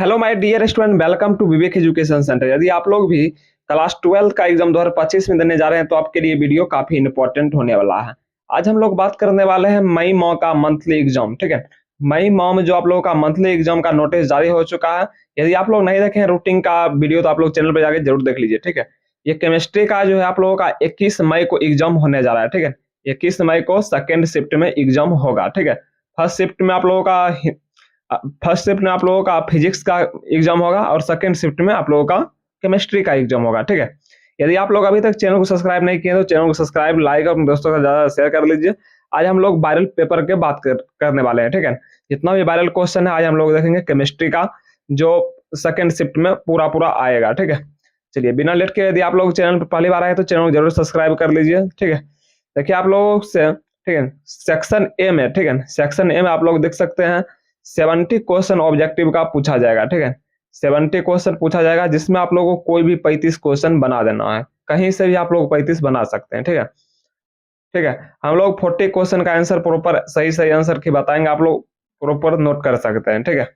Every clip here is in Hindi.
Hello my dear student, welcome to Vivek education centre. यदि आप लोग भी क्लास 12 का एग्जाम 2025 में देने जा रहे हैं तो आपके लिए वीडियो काफी इंपॉर्टेंट होने वाला है। आज हम लोग बात करने वाले हैं मई माह का मंथली एग्जाम। ठीक है, मई माह में जो आप लोगों का मंथली एग्जाम का नोटिस जारी हो चुका है। यदि आप लोग नहीं देखे हैं रूटीन का वीडियो तो आप लोग चैनल पर जाके जरूर देख लीजिए। ठीक है, ये केमिस्ट्री का जो है आप लोगों का 21 मई को एग्जाम होने जा रहा है। ठीक है, 21 मई को सेकेंड शिफ्ट में एग्जाम होगा। ठीक है, फर्स्ट शिफ्ट में आप लोगों का फर्स्ट शिफ्ट में आप लोगों का फिजिक्स का एग्जाम होगा और सेकंड शिफ्ट में आप लोगों का केमिस्ट्री का एग्जाम होगा। ठीक है, यदि आप लोग अभी तक चैनल को सब्सक्राइब नहीं किए तो चैनल को सब्सक्राइब, लाइक और अपने दोस्तों के साथ ज्यादा शेयर कर लीजिए। आज हम लोग वायरल पेपर के करने वाले हैं। ठीक है, जितना भी वायरल क्वेश्चन है आज हम लोग देखेंगे केमिस्ट्री का, जो सेकंड शिफ्ट में पूरा पूरा आएगा। ठीक है, चलिए बिना लेट के, यदि आप लोग चैनल पर पहली बार आए तो चैनल को जरूर सब्सक्राइब कर लीजिए। ठीक है, देखिए आप लोग से, ठीक है, सेक्शन ए में, ठीक है, सेक्शन ए में आप लोग देख सकते हैं 70 क्वेश्चन ऑब्जेक्टिव का पूछा जाएगा। ठीक है, 70 क्वेश्चन पूछा जाएगा जिसमें आप लोगों को कोई भी 35 क्वेश्चन बना देना है। कहीं से भी आप लोग 35 बना सकते हैं। ठीक है, ठीक है, हम लोग 40 क्वेश्चन का आंसर प्रॉपर सही सही आंसर की बताएंगे, आप लोग प्रॉपर नोट कर सकते हैं। ठीक है,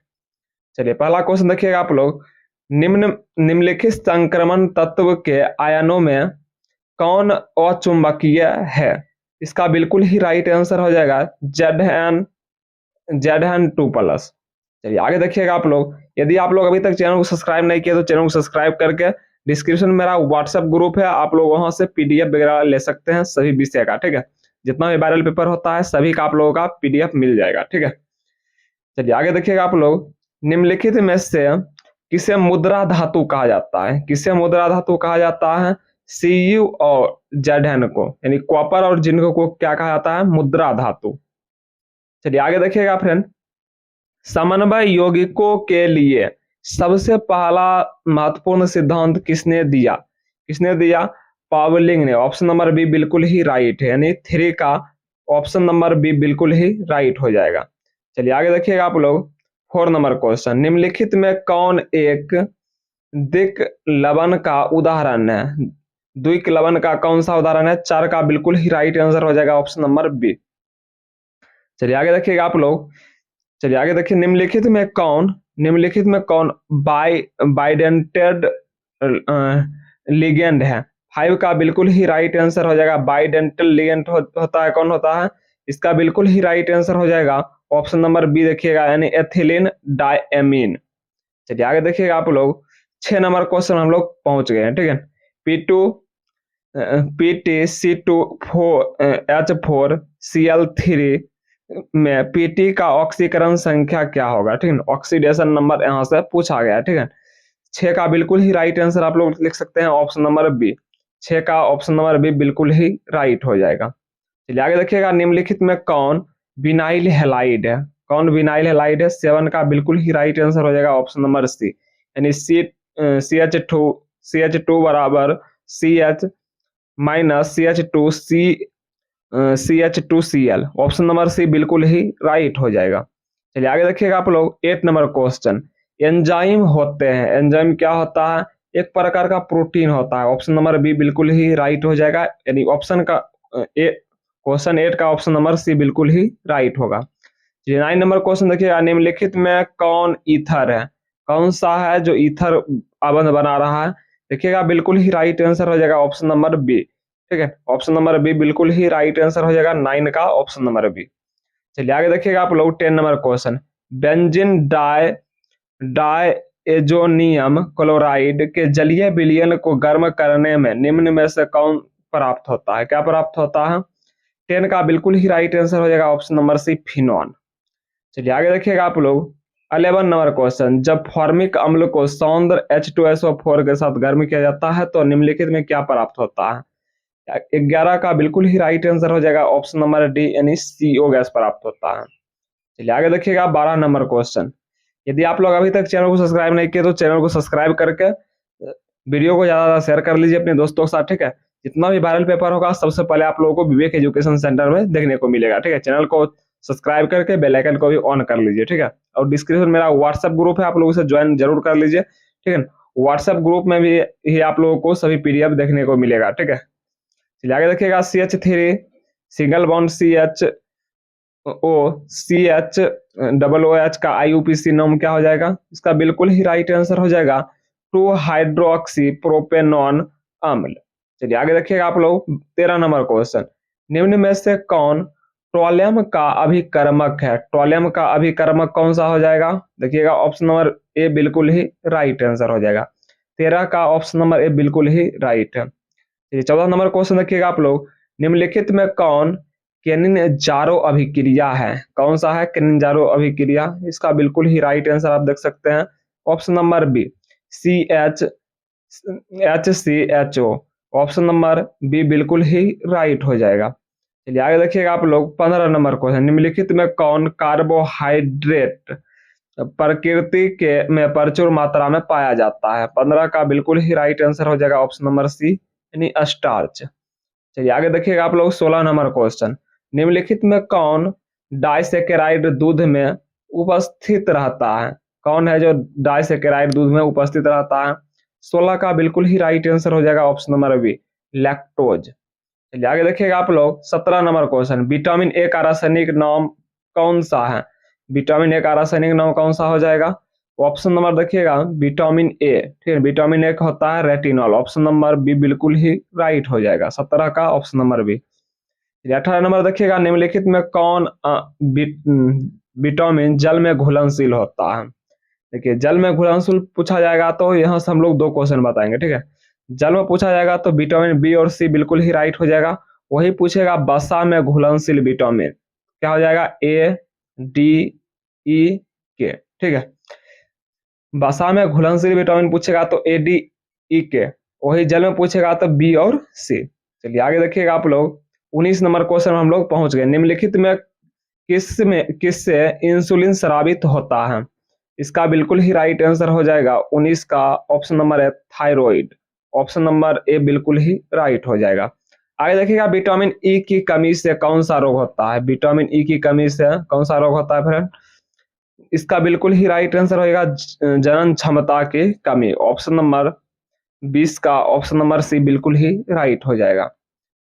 चलिए पहला क्वेश्चन देखिएगा आप लोग। निम्नलिखित संक्रमण तत्व के आयनों में कौन अचुंबकीय है? इसका बिल्कुल ही राइट आंसर हो जाएगा Zn2+। चलिए आगे देखिएगा आप लोग। यदि आप लोग अभी तक चैनल को सब्सक्राइब नहीं किए तो चैनल को सब्सक्राइब करके डिस्क्रिप्शन में मेरा व्हाट्सएप ग्रुप है, आप लोग वहां से पीडीएफ वगैरह ले सकते हैं सभी विषय का। ठीक है, जितना भी वायरल पेपर होता है सभी का आप लोगों का पीडीएफ मिल जाएगा। ठीक है, चलिए आगे देखिएगा आप लोग। निम्नलिखित में से किसे मुद्रा धातु कहा जाता है? किसे मुद्रा धातु कहा जाता है? Cu और Zn को, यानी कॉपर और जिंक को क्या कहा जाता है? मुद्रा धातु। चलिए आगे देखिएगा फ्रेंड। समन्वय यौगिकों के लिए सबसे पहला महत्वपूर्ण सिद्धांत किसने दिया? किसने दिया? पावलिंग ने। ऑप्शन नंबर बी बिल्कुल ही राइट है, यानी 3 का ऑप्शन नंबर बी बिल्कुल ही राइट हो जाएगा। चलिए आगे देखिएगा आप लोग। 4 नंबर क्वेश्चन। निम्नलिखित में कौन एक द्विक लवण का उदाहरण है? द्विक लवण का कौन सा उदाहरण है? 4 का बिल्कुल ही राइट आंसर हो जाएगा ऑप्शन नंबर बी। चलिए आगे देखिएगा आप लोग। चलिए आगे देखिए। निम्नलिखित में कौन बाइडेंटेड लिगेंड है? 5 का बिल्कुल ही राइट आंसर हो जाएगा बाइडेंटल लिगेंड होता है। कौन होता है? इसका बिल्कुल ही राइट आंसर हो जाएगा ऑप्शन नंबर बी देखिएगा, यानी एथिलीन डायमीन। चलिए आगे देखिएगा आप लोग। 6 नंबर क्वेश्चन हम लोग पहुंच गए हैं। ठीक है, P2 PTC2H4Cl3 में Pt का ऑक्सीकरण संख्या क्या होगा? ठीक है, ऑक्सीडेशन नंबर यहाँ से पूछा गया है। ठीक है, 6 का बिल्कुल ही राइट आंसर आप लोग लिख सकते हैं ऑप्शन नंबर बी। 6 का ऑप्शन नंबर बी बिल्कुल ही राइट हो जाएगा। चलिए आगे देखिएगा। निम्नलिखित में कौन विनाइल हैलाइड है? कौन विनाइल हैलाइड है? 7 का बिल्कुल ही राइट आंसर हो जाएगा ऑप्शन नंबर सी, यानी CH2 बराबर CH- CH2 option number C बिल्कुल ही राइट हो जाएगा। चलिए आगे देखिएगा आप लोग। 8 नंबर क्वेश्चन। एंजाइम होते हैं, एंजाइम क्या होता है? एक प्रकार का प्रोटीन होता है। ऑप्शन नंबर बी बिल्कुल ही राइट हो जाएगा, यानी ऑप्शन का क्वेश्चन 8 का ऑप्शन नंबर सी बिल्कुल ही राइट होगा। 9 नंबर क्वेश्चन देखिएगा। निम्नलिखित में कौन ईथर है? कौन सा है जो ईथर अबंध बना रहा है? देखिएगा बिल्कुल ही राइट आंसर हो जाएगा ऑप्शन नंबर बी। ठीक है, ऑप्शन नंबर बी बिल्कुल ही राइट आंसर हो जाएगा 9 का ऑप्शन नंबर बी। चलिए आगे देखिएगा आप लोग। 10 नंबर क्वेश्चन। बेंजीन डायएजोनियम क्लोराइड के जलीय विलयन को गर्म करने में निम्न में से कौन प्राप्त होता है? क्या प्राप्त होता है? 10 का बिल्कुल ही राइट आंसर हो जाएगा ऑप्शन नंबर सी, फिनॉन। चलिए आगे देखिएगा आप लोग। 11 नंबर क्वेश्चन। जब फॉर्मिक अम्ल को सौंदर्य H2SO4 के साथ गर्म किया जाता है तो निम्नलिखित में क्या प्राप्त होता है? 11 का बिल्कुल ही राइट आंसर हो जाएगा ऑप्शन नंबर डी, यानी CO गैस प्राप्त होता है। चलिए आगे देखिएगा। 12 नंबर क्वेश्चन। यदि आप लोग अभी तक चैनल को सब्सक्राइब नहीं किए तो चैनल को सब्सक्राइब करके वीडियो को ज्यादा शेयर कर लीजिए अपने दोस्तों के साथ। ठीक है, जितना भी वायरल पेपर होगा सबसे पहले आप लोगों को विवेक एजुकेशन सेंटर में देखने को मिलेगा। ठीक है, चैनल को सब्सक्राइब करके बेल आइकन को भी ऑन कर लीजिए। ठीक है, और डिस्क्रिप्शन मेरा व्हाट्सएप ग्रुप है, आप लोगों से ज्वाइन जरूर कर लीजिए। ठीक है, व्हाट्सएप ग्रुप में भी ही आप लोगों को सभी पीडीएफ देखने को मिलेगा। ठीक है, चलिए आगे देखिएगा। CH3 single bond CH O C H double O H का IUPAC नाम क्या हो जाएगा? इसका बिल्कुल ही राइट आंसर हो जाएगा 2 हाइड्रोक्सी प्रोपेनॉन अम्ल। चलिए आगे देखिएगा आप लोग 13 नंबर क्वेश्चन। निम्न में से कौन टोलियम का अभिकर्मक है? टोलियम का अभिकर्मक कौन सा हो जाएगा? देखिएगा ऑप्शन नंबर ए बिल्कुल ही राइट आंसर हो जाएगा। 13 का ऑप्शन नंबर ए बिल्कुल ही राइट है। 14 नंबर क्वेश्चन देखिएगा आप लोग। निम्नलिखित में कौन केनिनजारो अभिक्रिया है? कौन सा है केनिनजारो अभिक्रिया? इसका बिल्कुल ही राइट आंसर आप देख सकते हैं option number B CHCHO। Option number B बिल्कुल ही राइट हो जाएगा। चलिए आगे देखिएगा आप लोग 15 नंबर क्वेश्चन। निम्नलिखित में कौन कार्बोहाइड्रेट प्रकृति के में प्रचुर मात्रा में पाया जाता है? 15 का बिल्कुल ही राइट आंसर हो जाएगा ऑप्शन नंबर सी यानी स्टार्च। चलिए आगे देखिएगा आप लोग 16 नंबर क्वेश्चन। निम्नलिखित में कौन डाइसेकेराइड दूध में उपस्थित रहता है? कौन है जो डाइसेकेराइड दूध में उपस्थित रहता है? 16 का बिल्कुल ही राइट आंसर हो जाएगा ऑप्शन नंबर बी लैक्टोज। चलिए आगे देखिएगा आप लोग 17 नंबर क्वेश्चन। विटामिन ए का रासायनिक नाम कौन सा है? विटामिन ए का रासायनिक नाम कौन सा हो जाएगा? ऑप्शन नंबर देखिएगा विटामिन ए, ठीक है, विटामिन ए का होता है रेटिनॉल। ऑप्शन नंबर बी बिल्कुल ही राइट हो जाएगा 17 का ऑप्शन नंबर बी। 18 नंबर देखिएगा। निम्नलिखित में कौन विटामिन जल में घुलनशील होता है? देखिए जल में घुलनशील पूछा जाएगा तो यहाँ से हम लोग 2 क्वेश्चन बताएंगे, ठीक है। जल में पूछा जाएगा तो विटामिन बी और सी बिल्कुल ही राइट हो जाएगा। वही पूछेगा वसा में घुलनशील विटामिन, क्या हो जाएगा? ए डी ई के, ठीक है। वसा में घुलनशील विटामिन पूछेगा तो ए डी ई के। वही जल में पूछेगा तो बी और सी। चलिए आगे देखिएगा आप लोग 19 नंबर क्वेश्चन हम लोग पहुंच गए। निम्नलिखित में किससे इंसुलिन स्रावित होता है? इसका बिल्कुल ही राइट आंसर हो जाएगा 19 का ऑप्शन नंबर है थायराइड। ऑप्शन नंबर ए बिल्कुल ही राइट हो जाएगा। आगे देखिएगा विटामिन ई की कमी से कौन सा रोग होता है? विटामिन ई की कमी से कौन सा रोग होता है फ्रेंड? इसका बिल्कुल ही राइट आंसर होगा जनन क्षमता की कमी। ऑप्शन नंबर 20 का ऑप्शन नंबर सी बिल्कुल ही राइट हो जाएगा।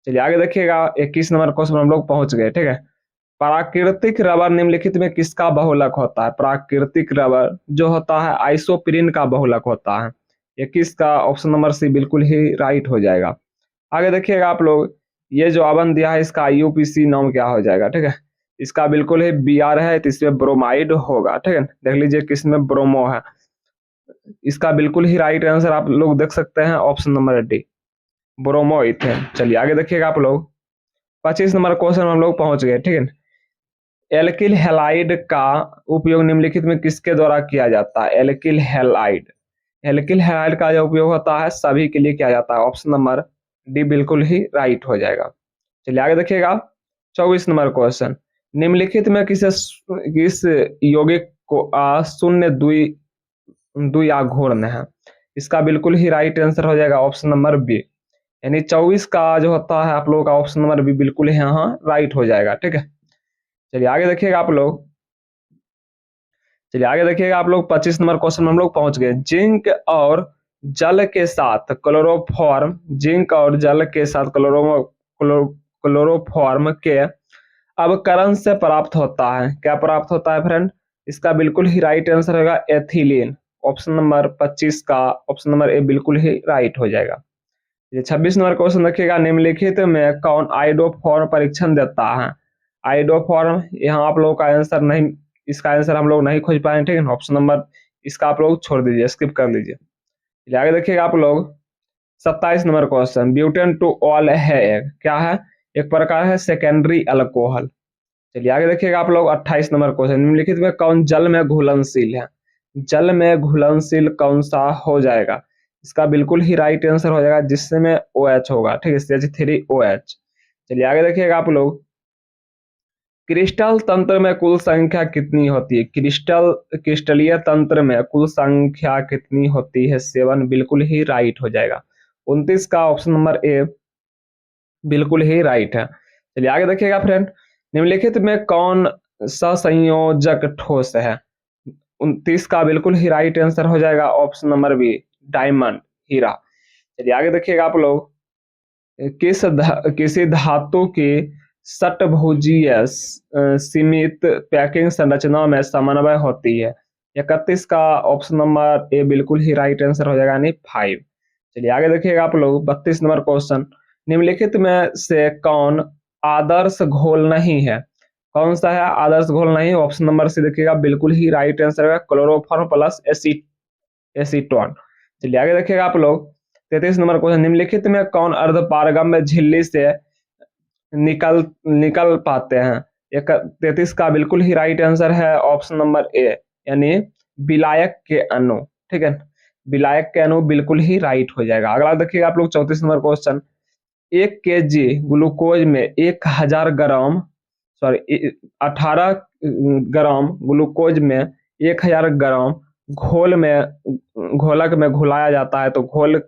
चलिए आगे देखिएगा 21 नंबर क्वेश्चन हम लोग पहुंच गए, ठीक है। प्राकृतिक रबर निम्नलिखित में किसका बहुलक होता है? प्राकृतिक रबर जो होता है आइसोप्रीन का बहुलक होता है। 21 का ऑप्शन नंबर सी बिल्कुल ही राइट हो जाएगा। आगे देखिएगा आप लोग ये जो आबंध दिया है इसका IUPAC नाम क्या हो जाएगा, ठीक है। इसका बिल्कुल ही Br है तो इसमें ब्रोमाइड होगा, ठीक है। देख लीजिए किसमें ब्रोमो है। इसका बिल्कुल ही राइट आंसर आप लोग देख सकते हैं option number D bromo ethane. चलिए आगे देखिएगा आप लोग 25 नंबर क्वेश्चन हम लोग पहुंच गए, ठीक है। एल्किल हैलाइड का उपयोग निम्नलिखित में किसके द्वारा किया जाता है? एल्किल हैलाइड, एल्किल हैलाइड का जो उपयोग होता है सभी के लिए किया जाता है। ऑप्शन नंबर डी बिल्कुल ही राइट हो जाएगा। चलिए आगे देखिएगा 24 नंबर क्वेश्चन। निम्नलिखित में किस यौगिक को शून्य द्विआघूर्ण है? इसका बिल्कुल ही राइट आंसर हो जाएगा ऑप्शन नंबर बी यानी 24 का जो होता है आप लोगों का ऑप्शन नंबर बी बिल्कुल ही यहाँ राइट हो जाएगा, ठीक है। चलिए आगे देखिएगा आप लोग 25 नंबर क्वेश्चन में हम लोग पहुंच गए। जिंक और जल के साथ क्लोरोफॉर्म, जिंक और जल के साथ क्लोरोफॉर्म के अवकरण से प्राप्त होता है। क्या प्राप्त होता है फ्रेंड? इसका बिल्कुल ही राइट आंसर होगा एथिलीन। ऑप्शन नंबर 25 का ऑप्शन नंबर ए बिल्कुल ही राइट हो जाएगा। ये 26 नंबर क्वेश्चन देखिएगा। निम्नलिखित में कौन आइडोफॉर्म परीक्षण देता है? आइडोफॉर्म यहाँ आप लोगों का आंसर नहीं, इसका आंसर हम लोग नहीं खोज पाए, ठीक है। ऑप्शन नंबर इसका आप लोग छोड़ दीजिए, स्किप कर लीजिए। आगे देखिएगा आप लोग 27 number question. Butane two all है क्या है? एक प्रकार है सेकेंडरी अल्कोहल। चलिए आगे देखिएगा आप लोग 28 नंबर क्वेश्चन। निम्नलिखित में कौन जल में घुलनशील है? जल में घुलनशील कौन सा हो जाएगा? इसका बिल्कुल ही राइट आंसर हो जाएगा जिसमें OH होगा, ठीक है, CH3OH। चलिए आगे देखिएगा आप लोग क्रिस्टल तंत्र में कुल संख्या कितनी होती है? क्रिस्टलीय तंत्र में कुल संख्या कितनी होती है? 7 बिल्कुल ही राइट हो जाएगा। 29 का ऑप्शन नंबर ए बिल्कुल ही राइट है। चलिए आगे देखिएगा फ्रेंड। निम्नलिखित में कौन ससंयोजक ठोस है? 29 का बिल्कुल ही राइट आंसर हो जाएगा ऑप्शन नंबर बी डायमंड, हीरा। चलिए आगे देखिएगा आप लोग किसी धातु की षटभुजीय सीमित पैकिंग संरचना में समन्वय होती है। 31 का ऑप्शन नंबर ए बिल्कुल ही राइट आंसर हो जाएगा, यानी 5। चलिए आगे देखिएगा आप लोग 32 नंबर क्वेश्चन, निम्नलिखित में से कौन आदर्श घोल नहीं है? कौन सा है आदर्श घोल नहीं? ऑप्शन नंबर सी देखिएगा बिल्कुल ही राइट आंसर है, क्लोरोफॉर्म प्लस एसीटोन। चलिए आगे देखिएगा आप लोग 33 नंबर क्वेश्चन, निम्नलिखित में कौन अर्धपारगम्य झिल्ली से निकल पाते हैं? 33 का बिल्कुल ही राइट आंसर है ऑप्शन नंबर ए, यानी विलायक के अणु। ठीक है, विलायक के अणु बिल्कुल ही राइट हो जाएगा। अगला देखिएगा आप लोग 34 नंबर क्वेश्चन, 1 kg ग्लूकोज में 1000 ग्राम 18 ग्राम ग्लूकोज में 1000 ग्राम घोलक में घुलाया जाता है, तो घोल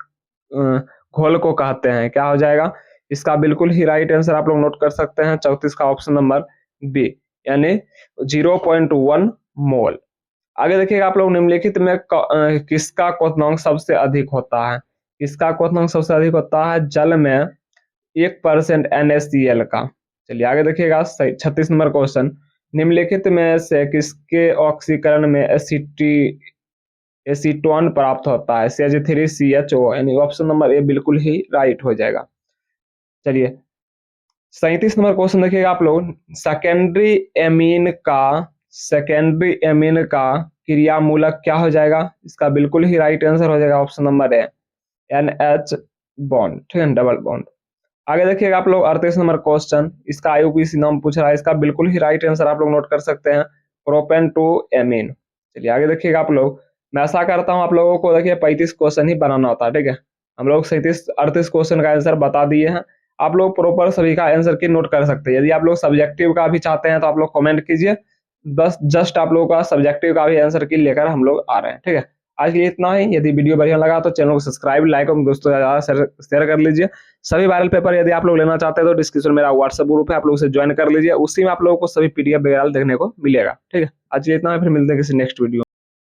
को कहते हैं, क्या हो जाएगा? इसका बिल्कुल ही राइट आंसर आप लोग नोट कर सकते हैं 34 का ऑप्शन नंबर बी, यानी 0.1 मोल। आगे देखिएगा आप लोग, निम्नलिखित में किसका क्वथनांक सबसे अधिक होता है? किसका क्वथनांक सबसे अधिक होता है? जल में 1% NaCl का। चलिए आगे देखिएगा 36 नंबर क्वेश्चन, निम्नलिखित में से किसके ऑक्सीकरण में एसीटोन प्राप्त होता है? CH3CHO, यानी ऑप्शन नंबर ए बिल्कुल ही राइट हो जाएगा। चलिए 37 नंबर क्वेश्चन देखिएगा आप लोग, सेकेंडरी एमीन का क्रियामूलक क्या हो जाएगा? इसका बिल्कुल ही राइट आंसर हो जाएगा option number A, NH bond. ठीक है, डबल बॉन्ड। आगे देखिएगा आप लोग 38 नंबर क्वेश्चन, इसका IUPAC नाम पूछ रहा है, इसका बिल्कुल ही राइट आंसर आप लोग नोट कर सकते हैं, प्रोपेन टू एमीन। चलिए आगे देखिएगा आप लोग, मैं ऐसा करता हूं आप लोगों को, देखिए 35 क्वेश्चन ही बनाना होता है। ठीक है, हम लोग 38 क्वेश्चन का आंसर बता दिए हैं, आप लोग प्रॉपर सभी का आंसर की नोट कर सकते हैं। यदि आप लोग सब्जेक्टिव का भी चाहते हैं तो आप लोग कमेंट कीजिए, बस जस्ट आप लोगों का सब्जेक्टिव का भी आंसर की लेकर हम लोग आ रहे हैं। ठीक है, आज के लिए इतना ही। यदि वीडियो बढ़िया लगा तो चैनल को सब्सक्राइब, लाइक और दोस्तों ज्यादा शेयर कर लीजिए। सभी वायरल पेपर यदि आप लोग लेना चाहते हैं तो डिस्क्रिप्शन में मेरा व्हाट्सएप ग्रुप है, आप लोग उसे ज्वाइन कर लीजिए, उसी में आप लोगों को सभी PDF वगैरह देखने को मिलेगा। ठीक है, आज के लिए इतना ही, फिर मिलते हैं किसी नेक्स्ट वीडियो।